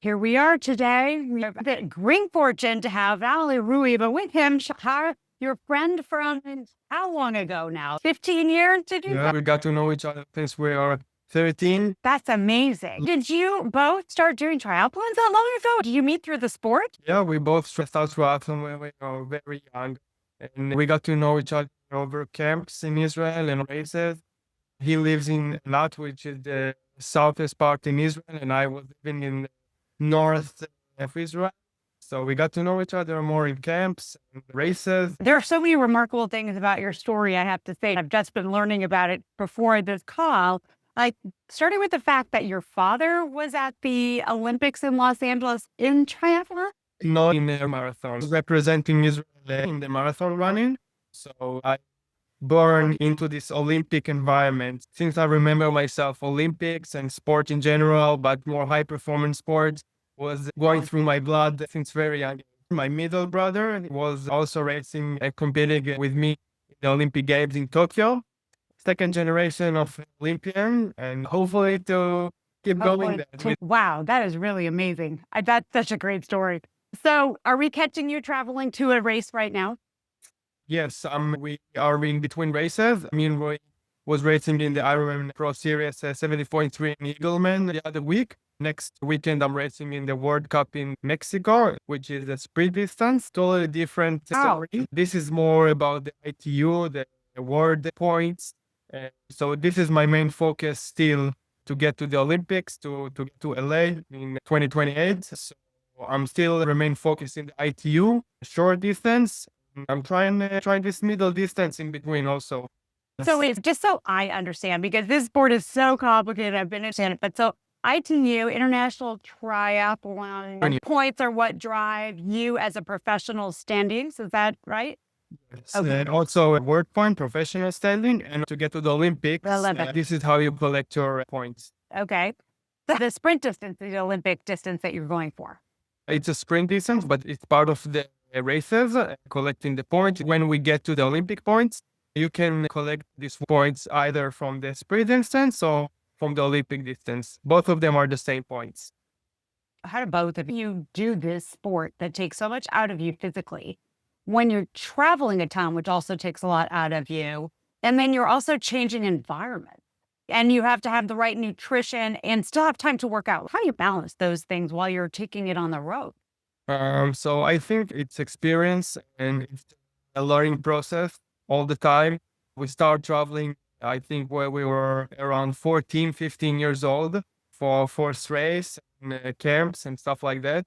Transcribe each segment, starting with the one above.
Here we are today. We have the great fortune to have not only Rui, but with him, Shachar, your friend from how long ago now? 15 years? Did you? Yeah, we got to know each other since we are 13. That's amazing. Did you both start doing triathlons that long ago? Did you meet through the sport? Yeah, we both started triathlon when we were very young. And we got to know each other over camps in Israel and races. He lives in Eilat, which is the southest part in Israel, and I was living in the north of Israel. So we got to know each other more in camps and races. There are so many remarkable things about your story, I have to say. I've just been learning about it before this call. Like, starting with the fact that your father was at the Olympics in Los Angeles in triathlon. Not in a marathon, representing Israel in the marathon running. So I born into this Olympic environment. Since I remember myself, Olympics and sport in general, but more high performance sports was going through my blood since very young. My middle brother was also racing and competing with me in the Olympic Games in Tokyo. Second generation of Olympian, and hopefully to keep going there. Wow, that is really amazing. That's such a great story. So are we catching you traveling to a race right now? Yes, we are in between races. I mean, we was racing in the Ironman Pro Series 70.3 in Eagleman the other week. Next weekend, I'm racing in the World Cup in Mexico, which is a sprint distance, totally different story. This is more about the ITU, the world points. So this is my main focus still to get to the Olympics, to get to LA in 2028. So I'm still remain focused in the ITU, short distance. I'm trying this middle distance in between also. So it's just so I understand, because this sport is so complicated. I've been in it, but so ITU, International Triathlon points are what drive you as a professional standings. Is that right? Yes. Okay. And also a word point, professional standing, and to get to the Olympics, this is how you collect your points. Okay. The sprint distance is the Olympic distance that you're going for. It's a sprint distance, but it's part of the races, collecting the points. When we get to the Olympic points, you can collect these points either from the sprint distance or from the Olympic distance. Both of them are the same points. How do both of you do this sport that takes so much out of you physically when you're traveling a ton, which also takes a lot out of you, and then you're also changing environment, and you have to have the right nutrition and still have time to work out? How do you balance those things while you're taking it on the road? So I think it's experience and it's a learning process all the time. We start traveling, I think, where we were around 14, 15 years old for first race and camps and stuff like that.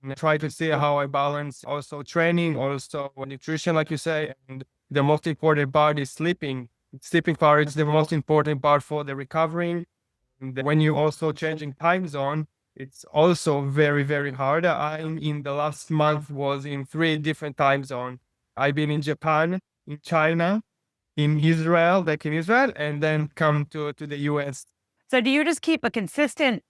And I try to see how I balance also training, also nutrition, like you say, and the most important part is sleeping. Sleeping part is the most important part for the recovering. And when you also changing time zone, it's also very, very hard. I, in the last month, was in 3 different time zones. I've been in Japan, in China, in Israel, back in Israel, and then come to the US. So do you just keep a consistent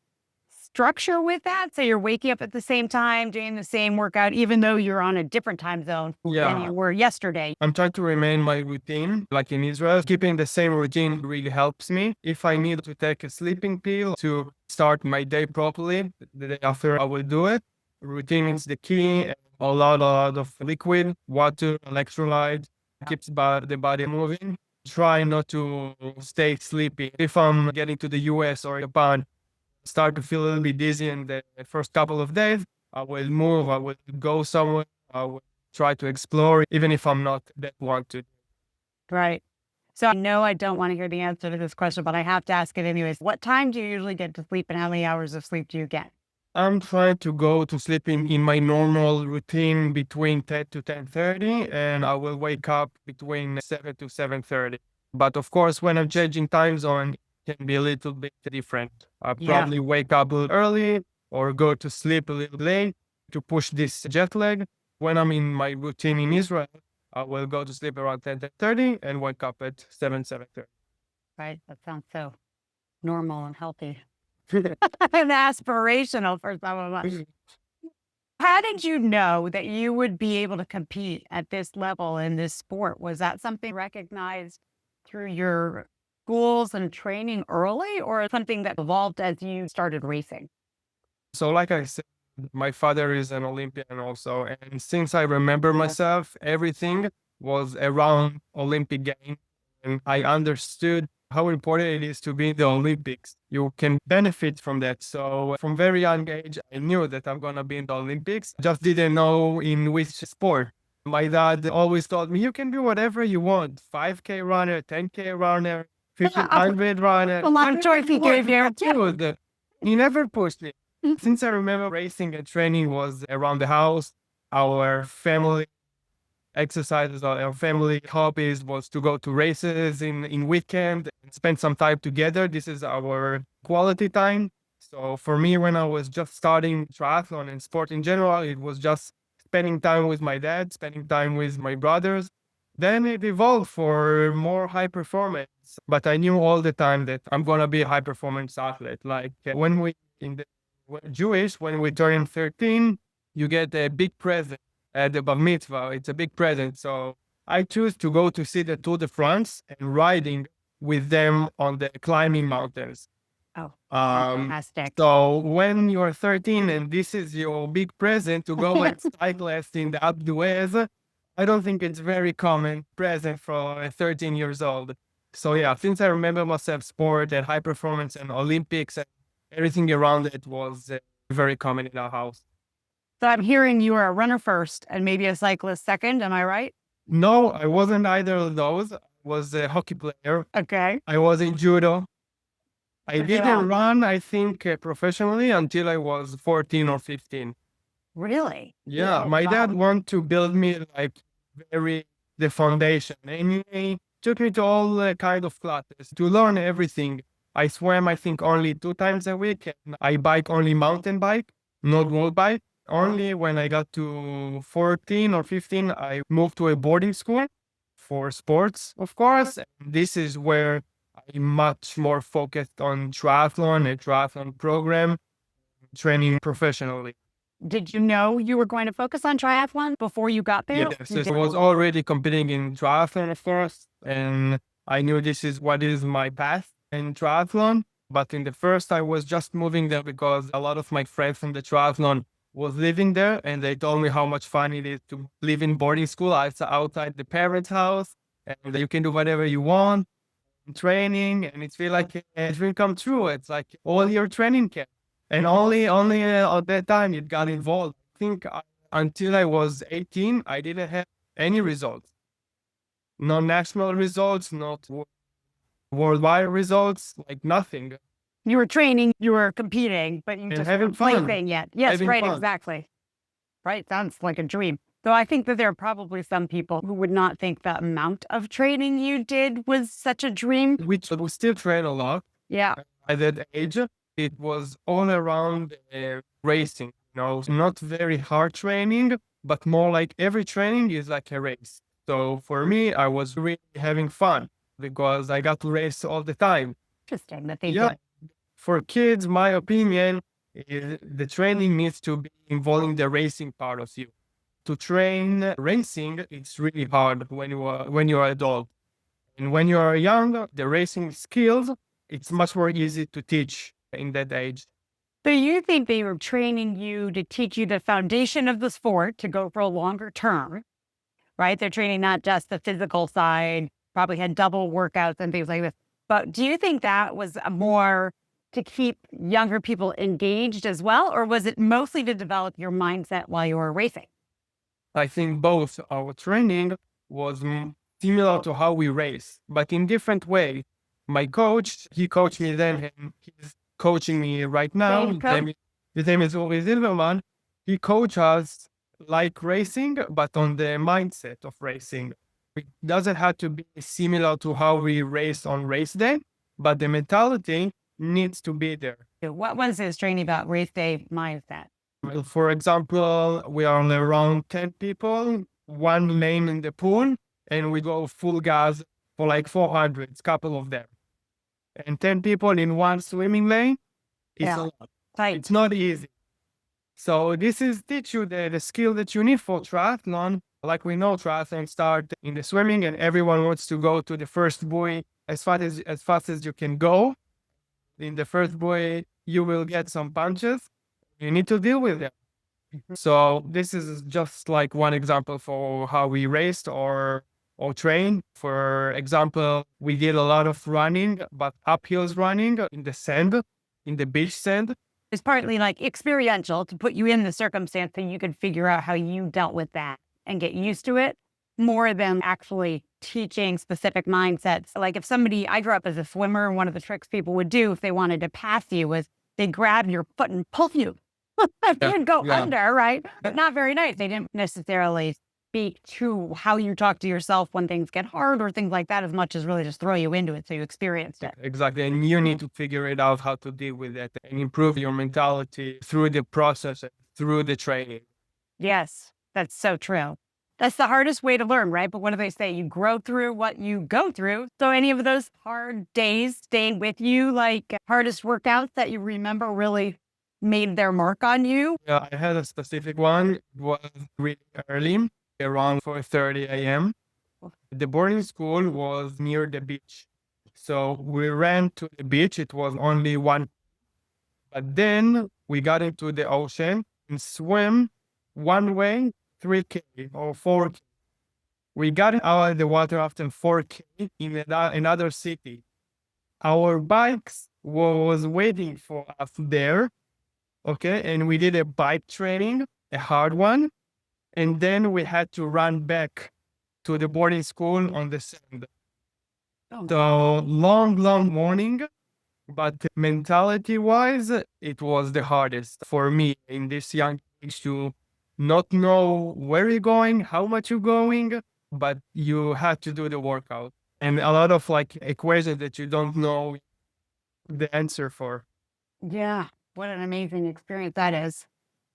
structure with that? So you're waking up at the same time, doing the same workout, even though you're on a different time zone than you were yesterday? I'm trying to remain my routine, like in Israel. Keeping the same routine really helps me. If I need to take a sleeping pill to start my day properly, the day after I will do it. Routine is the key. A lot of liquid, water, electrolyte, keeps the body moving. Try not to stay sleepy. If I'm getting to the US or Japan, start to feel a little bit dizzy in the first couple of days, I will move, I will go somewhere, I will try to explore, even if I'm not that want to. Right. So I know I don't want to hear the answer to this question, but I have to ask it anyways. What time do you usually get to sleep, and how many hours of sleep do you get? I'm trying to go to sleep in my normal routine between 10 to 10:30, and I will wake up between 7 to 7:30. But of course, when I'm changing time zone, can be a little bit different. I probably wake up a little early or go to sleep a little late to push this jet lag. When I'm in my routine in Israel, I will go to sleep around 10:30 and wake up at 7:30. Right. That sounds so normal and healthy. And aspirational for some of us. How did you know that you would be able to compete at this level in this sport? Was that something recognized through your schools and training early, or something that evolved as you started racing? So like I said, my father is an Olympian also. And since I remember myself, everything was around Olympic Games. And I understood how important it is to be in the Olympics. You can benefit from that. So from very young age, I knew that I'm going to be in the Olympics. Just didn't know in which sport. My dad always told me, you can do whatever you want. 5K runner, 10K runner, 1500 runner. A lot of choice he gave you. Dude, he never pushed me. Since I remember, racing and training was around the house. Our family exercises, our family hobbies was to go to races in weekend and spend some time together. This is our quality time. So for me, when I was just starting triathlon and sport in general, it was just spending time with my dad, spending time with my brothers. Then it evolved for more high performance. But I knew all the time that I'm gonna be a high performance athlete. Like when we in the Jewish, when we turn 13, you get a big present at the bar mitzvah. It's a big present. So I choose to go to see the Tour de France and riding with them on the climbing mountains. Oh, Um, fantastic. so when you're 13 and this is your big present to go and cyclist in the Alpe d'Huez, I don't think it's very common present for 13 years old. So yeah, since I remember myself, sport and high performance and Olympics and everything around it was very common in our house. So I'm hearing you were a runner first and maybe a cyclist second. Am I right? No, I wasn't either of those. I was a hockey player. Okay. I was in judo. I Yeah. didn't run, I think, professionally until I was 14 or 15. Really? Yeah, my dad wanted to build me like the foundation, and he took me to all kind of classes to learn everything. I swam, I think, only 2 times a week. And I bike only mountain bike, not road bike. Only when I got to 14 or 15, I moved to a boarding school for sports, of course. And this is where I'm much more focused on triathlon, a triathlon program, training professionally. Did you know you were going to focus on triathlon before you got there? Yes, I was already competing in triathlon at first, and I knew this is what is my path in triathlon. But in the first, I was just moving there because a lot of my friends from the triathlon was living there, and they told me how much fun it is to live in boarding school outside the parents' house, and you can do whatever you want, training, and it feel like a dream come true. It's like all your training camp, and only at that time it got involved. I think until I was 18, I didn't have any results, no national results, not worldwide results, like nothing. You were training, you were competing, but you And just having weren't fun. placing yet. Yes, Having right, fun. exactly. Right, sounds like a dream. Though I think that there are probably some people who would not think the amount of training you did was such a dream. Which we still train a lot. Yeah. At that age, it was all around racing. Not very hard training, but more like every training is like a race. So for me, I was really having fun because I got to race all the time. Interesting that they Yeah. did. For kids, my opinion is the training needs to be involving the racing part of you. To train racing, it's really hard when you're adult. And when you are young, the racing skills, it's much more easy to teach in that age. So you think they were training you to teach you the foundation of the sport to go for a longer term, right? They're training not just the physical side, probably had double workouts and things like this. But do you think that was more to keep younger people engaged as well? Or was it mostly to develop your mindset while you were racing? I think both our training was similar to how we race, but in different way. My coach, he coached me then, and he's coaching me right now. His name is Uri Zilberman. He coaches us like racing, but on the mindset of racing. It doesn't have to be similar to how we race on race day, but the mentality needs to be there. What was his training about race day mindset? Well, for example, we are around 10 people, one lane in the pool, and we go full gas for like 400, couple of them. And 10 people in one swimming lane, it's a lot. Tight. It's not easy. So this is teach you the skill that you need for triathlon. Like we know, triathlon start in the swimming, and everyone wants to go to the first buoy as fast as you can go. In the first buoy, you will get some punches. you need to deal with them. So this is just like one example for how we raced or train. For example, we did a lot of running, but uphills running in the sand, in the beach sand. It's partly like experiential to put you in the circumstance so you could figure out how you dealt with that and get used to it more than actually teaching specific mindsets. Like if somebody, I grew up as a swimmer, and one of the tricks people would do if they wanted to pass you was they grab your foot and pull you. You'd go under, right? But not very nice. They didn't necessarily speak to how you talk to yourself when things get hard or things like that as much as really just throw you into it so you experienced it. Exactly. And you need to figure it out how to deal with it and improve your mentality through the process, through the training. Yes, that's so true. That's the hardest way to learn, right? But what do they say? You grow through what you go through. So any of those hard days stayed with you, like hardest workouts that you remember really made their mark on you? Yeah, I had a specific one. It was really early, around 4:30 a.m. The boarding school was near the beach. So we ran to the beach. It was only one. But then we got into the ocean and swim one way, 3K or 4K. We got out of the water after 4K in another city. Our bikes was waiting for us there. Okay. And we did a bike training, a hard one. And then we had to run back to the boarding school on the sand. So long morning, but mentality wise, it was the hardest for me in this young age to not know where you're going, how much you're going, but you had to do the workout and a lot of like equations that you don't know the answer for. Yeah. What an amazing experience that is.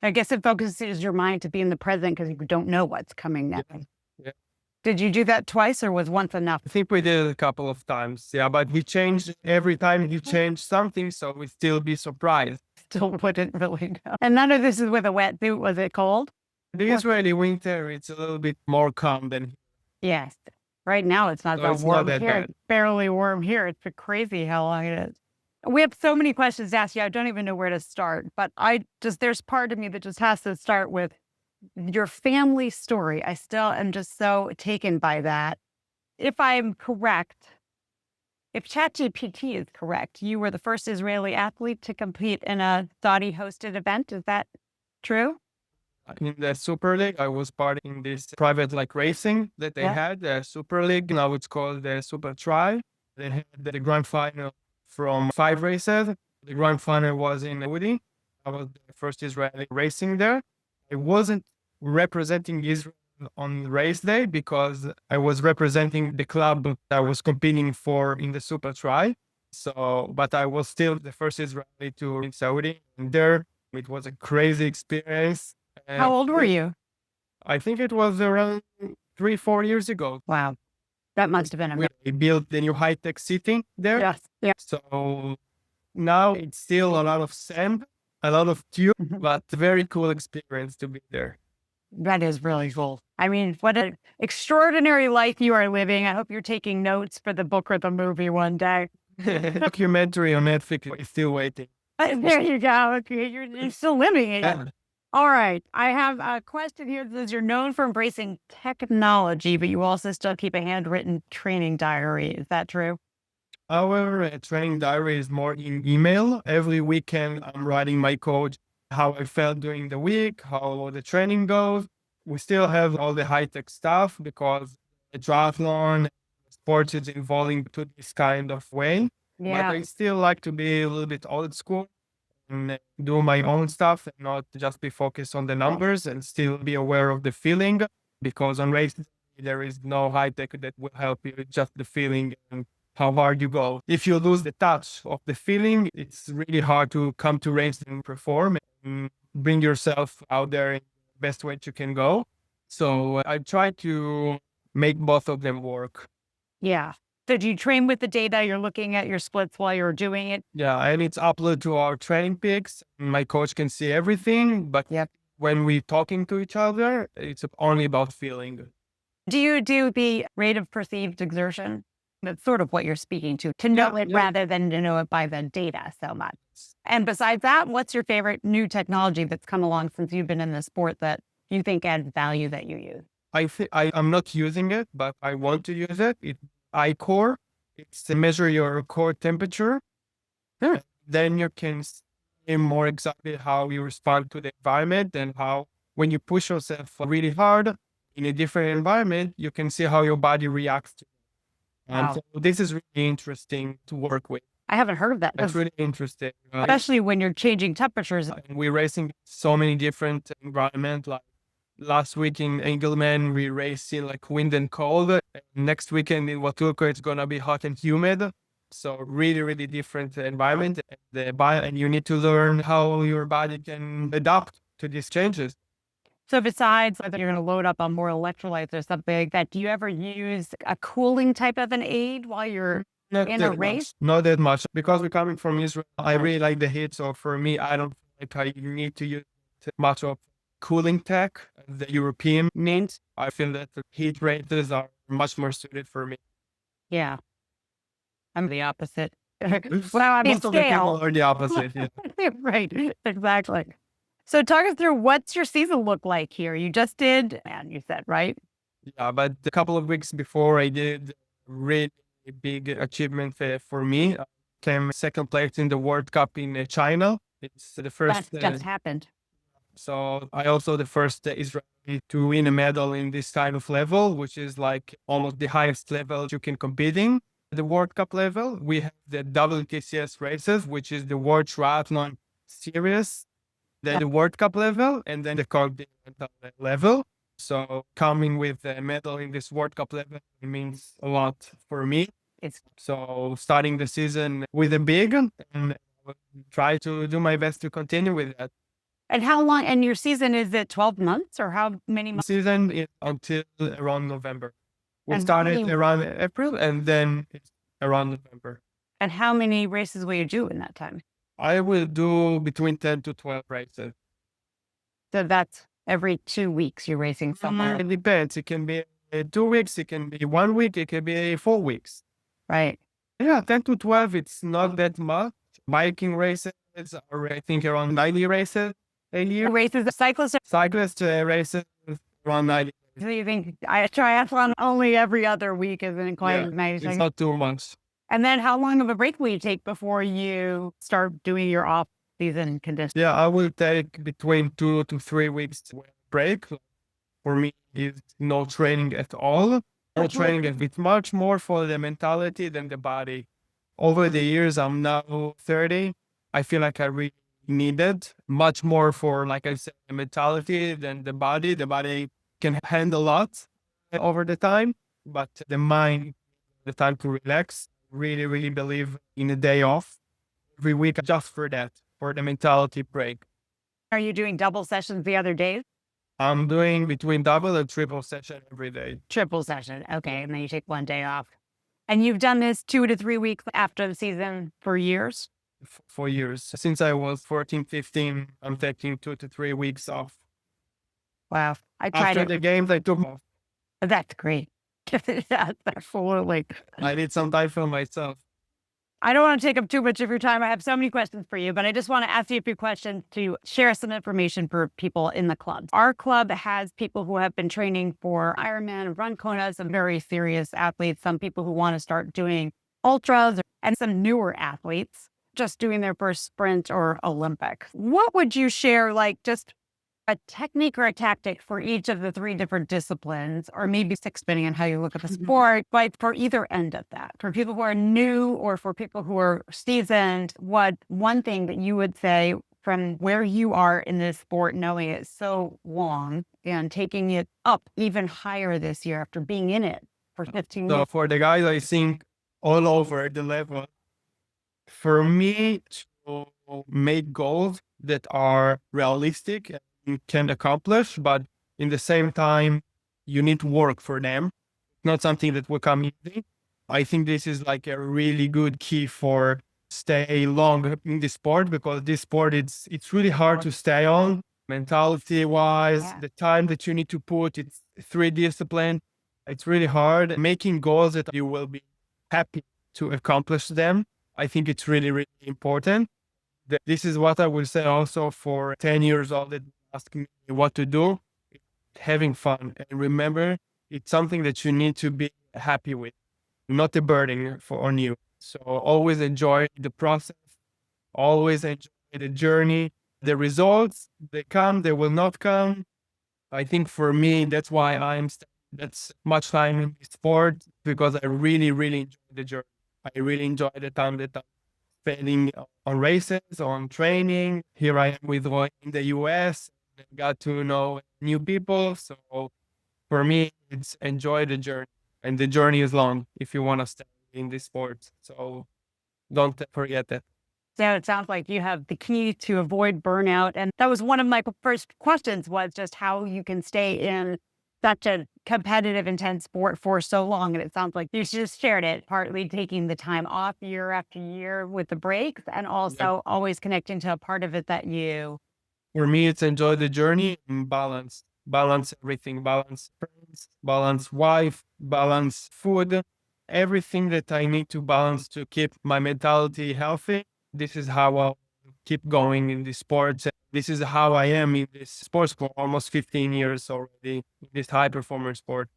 I guess it focuses your mind to be in the present because you don't know what's coming next. Yeah. Did you do that twice or was once enough? I think we did it a couple of times. Yeah, but we changed every time you change something, so we still be surprised. Still wouldn't really know. And none of this is with a wetsuit. Was it cold? The Israeli winter, it's a little bit more calm than Yes. Right now it's not So that it's warm not that here. bad. It's barely warm here. It's crazy how long it is. We have so many questions to ask you. I don't even know where to start, but there's part of me that just has to start with your family story. I still am just so taken by that. If I'm correct, if ChatGPT is correct, you were the first Israeli athlete to compete in a Saudi hosted event. Is that true? In the Super League, I was part in this private like racing that they Yeah. had, the Super League. Now it's called the Super Tri. They had the grand final from 5 races. The grand final was in Saudi. I was the first Israeli racing there. I wasn't representing Israel on race day because I was representing the club I was competing for in the Super Tri. So, but I was still the first Israeli to in Saudi. And there, it was a crazy experience. How old were you? I think it was around 3-4 years ago. Wow. That must have been amazing. We built the new high-tech city there. Yes. Yeah. So now it's still a lot of sand, a lot of tube, but very cool experience to be there. That is really cool. I mean, what an extraordinary life you are living. I hope you're taking notes for the book or the movie one day. Documentary on Netflix is still waiting. There you go. Okay, you're still living it. All right. I have a question here that says you're known for embracing technology, but you also still keep a handwritten training diary. Is that true? Our training diary is more in email. Every weekend, I'm writing my coach how I felt during the week, how the training goes. We still have all the high-tech stuff because the triathlon sports is evolving to this kind of way. Yeah. But I still like to be a little bit old school and do my own stuff and not just be focused on the numbers and still be aware of the feeling, because on race there is no high tech that will help you. It's just the feeling and how hard you go. If you lose the touch of the feeling, it's really hard to come to race and perform and bring yourself out there in the best way you can go. So I try to make both of them work. Yeah. So do you train with the data? You're looking at your splits while you're doing it? Yeah, and it's uploaded to our training peaks. My coach can see everything, but when we're talking to each other, it's only about feeling. Do you do the rate of perceived exertion? That's sort of what you're speaking to know it rather than to know it by the data so much. And besides that, what's your favorite new technology that's come along since you've been in the sport that you think adds value that you use? I'm not using it, but I want to use it. It's iCore. It's to measure your core temperature. Yeah. Then you can see more exactly how you respond to the environment and how when you push yourself really hard in a different environment, you can see how your body reacts to it. And Wow. so this is really interesting to work with. I haven't heard of that. It's really interesting. Especially when you're changing temperatures. And we're racing so many different environments. Like last week in Engelman, we raced in like wind and cold. And next weekend in Huatulco, it's gonna be hot and humid. So really, really different environment. And you need to learn how your body can adapt to these changes. So besides whether you're going to load up on more electrolytes or something like that, do you ever use a cooling type of an aid while you're Not in a that race? much. Not that much. Because we're coming from Israel, I really like the heat. So for me, I don't feel like I need to use much of cooling tech. The European means I feel that the heat races are much more suited for me. Yeah. I'm the opposite. Well, I mean, Most of the scale. people are the opposite. Yeah. Right. Exactly. So talk us through what's your season look like here? You just did, and you said, right? Yeah, but a couple of weeks before I did really big achievement for me. I came second place in the World Cup in China. It's the first. That just happened. So I also the first Israeli to win a medal in this kind of level, which is like almost the highest level you can compete in. The World Cup level, we have the WTCS races, which is the World Triathlon Series, then the World Cup level, and then the continental level. So coming with a medal in this World Cup level means a lot for me. So starting the season with a big and try to do my best to continue with that. And how long? And your season, is it 12 months or how many months? Season is until around November. We And started around April and then it's around November. And how many races will you do in that time? I will do between 10 to 12 races. So that's every 2 weeks you're racing somewhere. It depends. It can be 2 weeks, it can be 1 week, it can be 4 weeks. Right. Yeah, 10 to 12, it's not that much. Biking races are, I think, around 90 races a year. Races, cyclists. Cyclist races around 90. So you think I triathlon only every other week isn't quite nice. It's not too much. And then how long of a break will you take before you start doing your off season conditioning? Yeah, I will take between 2 to 3 weeks break. For me, it's no training at all. No training, it's much more for the mentality than the body. Over the years, I'm now 30. I feel like I really needed much more for, like I said, the mentality than the body. The body can handle a lot over the time, but the mind, the time to relax, really, really believe in a day off every week just for that, for the mentality break. Are you doing double sessions the other days? I'm doing between double and triple session every day. Triple session. Okay. And then you take 1 day off. And you've done this 2 to 3 weeks after the season for years? For years. Since I was 14, 15, I'm taking 2 to 3 weeks off. Wow. I tried After it. the games, I took off. That's great. Yes, absolutely. I need some time for myself. I don't want to take up too much of your time. I have so many questions for you, but I just want to ask you a few questions to share some information for people in the club. Our club has people who have been training for Ironman, Run Kona, some very serious athletes, some people who want to start doing ultras, and some newer athletes just doing their first sprint or Olympic. What would you share, like just a technique or a tactic for each of the 3 different disciplines, or maybe 6, depending on how you look at the sport, but for either end of that, for people who are new or for people who are seasoned, what one thing that you would say from where you are in this sport, knowing it so long and taking it up even higher this year after being in it for 15 years? So for the guys, I think all over the level, for me to make goals that are realistic and you can accomplish, but in the same time, you need to work for them. Not something that will come easy. I think this is like a really good key for stay long in the sport, because this sport, it's really hard to stay on mentality wise. The time that you need to put, it's 3 disciplines. It's really hard. Making goals that you will be happy to accomplish them, I think it's really, really important. This is what I will say also for 10 years old that ask me what to do, having fun. And remember, it's something that you need to be happy with, not a burden on you. So always enjoy the process, always enjoy the journey. The results, they come, they will not come. I think for me, that's why that's much time in the sport, because I really, really enjoy the journey. I really enjoy the time that I'm spending on races, on training. Here I am with Roy in the US, got to know new people. So for me, it's enjoy the journey. And the journey is long if you want to stay in this sport. So don't forget that. So it sounds like you have the key to avoid burnout. And that was one of my first questions, was just how you can stay in such a competitive, intense sport for so long. And it sounds like you just shared it, partly taking the time off year after year with the breaks, and Yeah. also always connecting to a part of it that you. For me, it's enjoy the journey and balance. Balance everything. Balance friends, balance wife, balance food. Everything that I need to balance to keep my mentality healthy. This is how I'll keep going in the sports. This is how I am in this sports for almost 15 years already, in this high performance sport.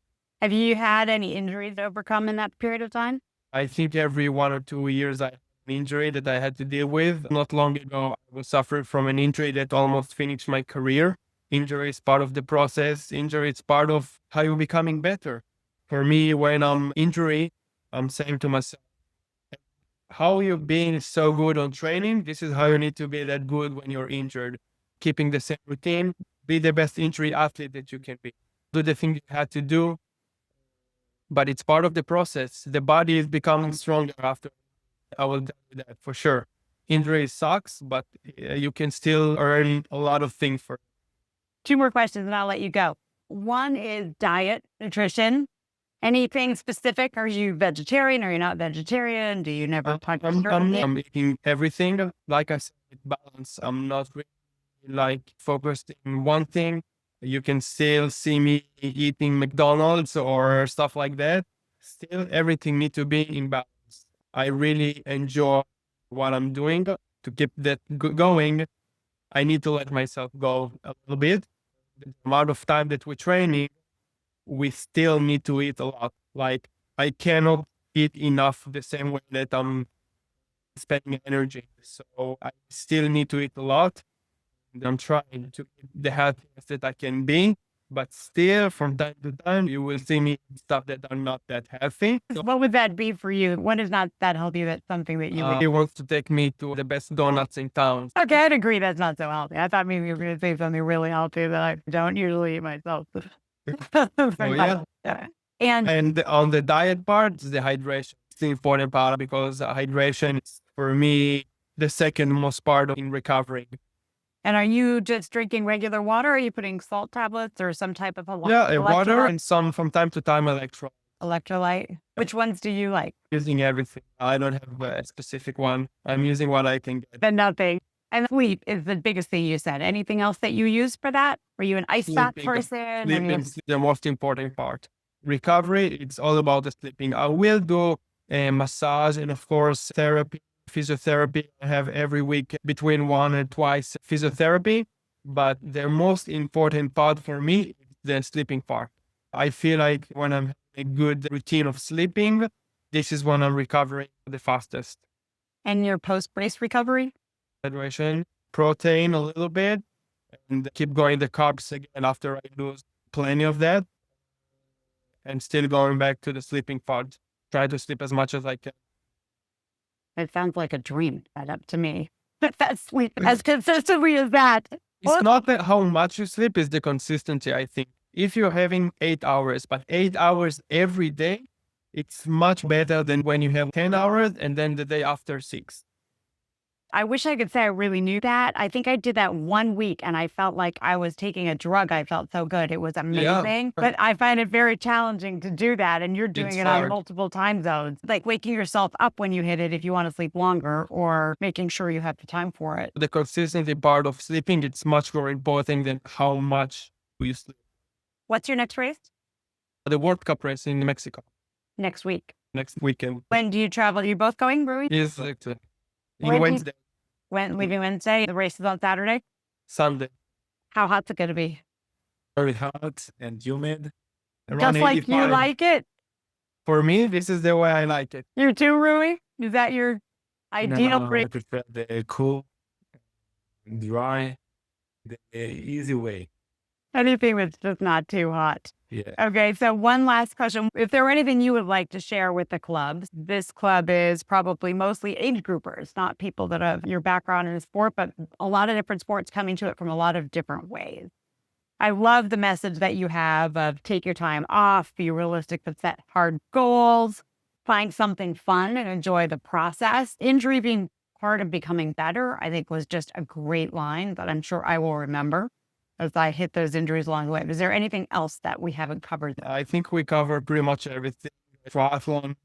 Have you had any injuries to overcome in that period of time? I think every 1 or 2 years I had an injury that I had to deal with. Not long ago, I was suffering from an injury that almost finished my career. Injury is part of the process. Injury is part of how you're becoming better. For me, when I'm injury, I'm saying to myself, how you being so good on training, this is how you need to be that good when you're injured. Keeping the same routine, be the best injury athlete that you can be. Do the thing you had to do, but it's part of the process. The body is becoming stronger after. I will tell you that for sure. Injury sucks, but you can still earn a lot of things for it. Two more questions and I'll let you go. One is diet, nutrition. Anything specific? Are you vegetarian? Are you not vegetarian? Do you never touch certain things? I'm eating everything. Like I said, with balance. I'm not really like focused in one thing. You can still see me eating McDonald's or stuff like that. Still, everything need to be in balance. I really enjoy what I'm doing to keep that going. I need to let myself go a little bit. The amount of time that we're training, we still need to eat a lot. Like I cannot eat enough the same way that I'm spending energy. So I still need to eat a lot. And I'm trying to keep the healthiest that I can be. But still, from time to time, you will see me eat stuff that are not that healthy. So What would that be for you? What is not that healthy? That's something that you would. he wants to take me to the best donuts in town. Okay, I'd agree that's not so healthy. I thought maybe you were going to say something really healthy that I don't usually eat myself. Oh, yeah. And And on the diet part, the hydration. It's the important part because hydration is, for me, the second most part in recovering. are you just drinking regular water? Or are you putting salt tablets or some type of Yeah, water and some from time to time electrolyte? Which ones do you like? using everything. I don't have a specific one. I'm using what I can get. But nothing. And sleep is the biggest thing you said. Anything else that you use for that? Are you an ice bath Sleeping. person? Sleeping is the most important part. Recovery, it's all about the sleeping. I will do a massage and of course therapy, physiotherapy. I have every week between 1 and twice physiotherapy, but the most important part for me is the sleeping part. I feel like when I'm having a good routine of sleeping, this is when I'm recovering the fastest. And your post-brace recovery? Hydration, protein a little bit, and keep going the carbs again after I lose plenty of that, and still going back to the sleeping part. Try to sleep as much as I can. It sounds like a dream set up to me. That sleep as consistently as that. It's not that how much you sleep, is the consistency, I think. If you're having 8 hours, but 8 hours every day, it's much better than when you have 10 hours and then the day after 6. I wish I could say I really knew that. I think I did that 1 week and I felt like I was taking a drug. I felt so good. It was amazing. But I find it very challenging to do that. And you're doing It's it on hard. multiple time zones, like waking yourself up when you hit it if you want to sleep longer, or making sure you have the time for it. The consistency part of sleeping, it's much more important than how much you sleep. What's your next race? The World Cup race in Mexico Next week. next weekend When do you travel? Are you both going, Rui? is Where in do you- Wednesday. Leaving Wednesday, the race is on Saturday. Sunday. How hot's it going to be? Very hot and humid. Around Just like you 85. like it? For me, this is the way I like it. You too, Rui? Is that your ideal No, I race? prefer the cool, dry, the easy way. Anything that's just not too hot. Yeah. Okay, so one last question. If there were anything you would like to share with the clubs, this club is probably mostly age groupers, not people that have your background in the sport, but a lot of different sports coming to it from a lot of different ways. I love the message that you have of take your time off, be realistic, but set hard goals, find something fun and enjoy the process. Injury being part of becoming better, I think was just a great line that I'm sure I will remember as I hit those injuries along the way. Is there anything else that we haven't covered? I think we cover pretty much everything. Triathlon,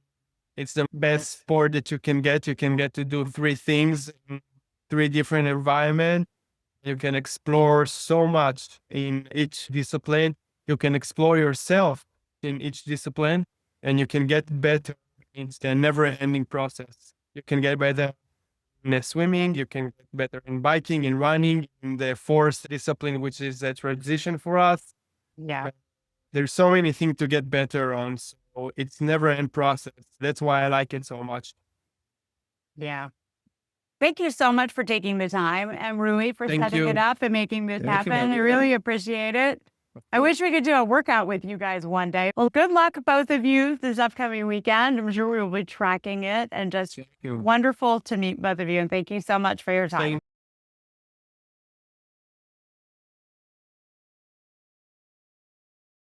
it's the best sport that you can get. You can get to do 3 things in 3 different environments. You can explore so much in each discipline. You can explore yourself in each discipline, and you can get better. It's a never-ending process. You can get better in the swimming, you can get better in biking, in running, in the fourth discipline, which is a transition for us. Yeah. There's so many things to get better on, so it's never-end process. That's why I like it so much. Yeah. Thank you so much for taking the time, and Rui for Thank setting you. it up and making this Thank you, happen. I Maria. really appreciate it. I wish we could do a workout with you guys one day. Well, good luck, both of you, this upcoming weekend. I'm sure we will be tracking it, and just Thank you. wonderful to meet both of you. And thank you so much for your time. Thank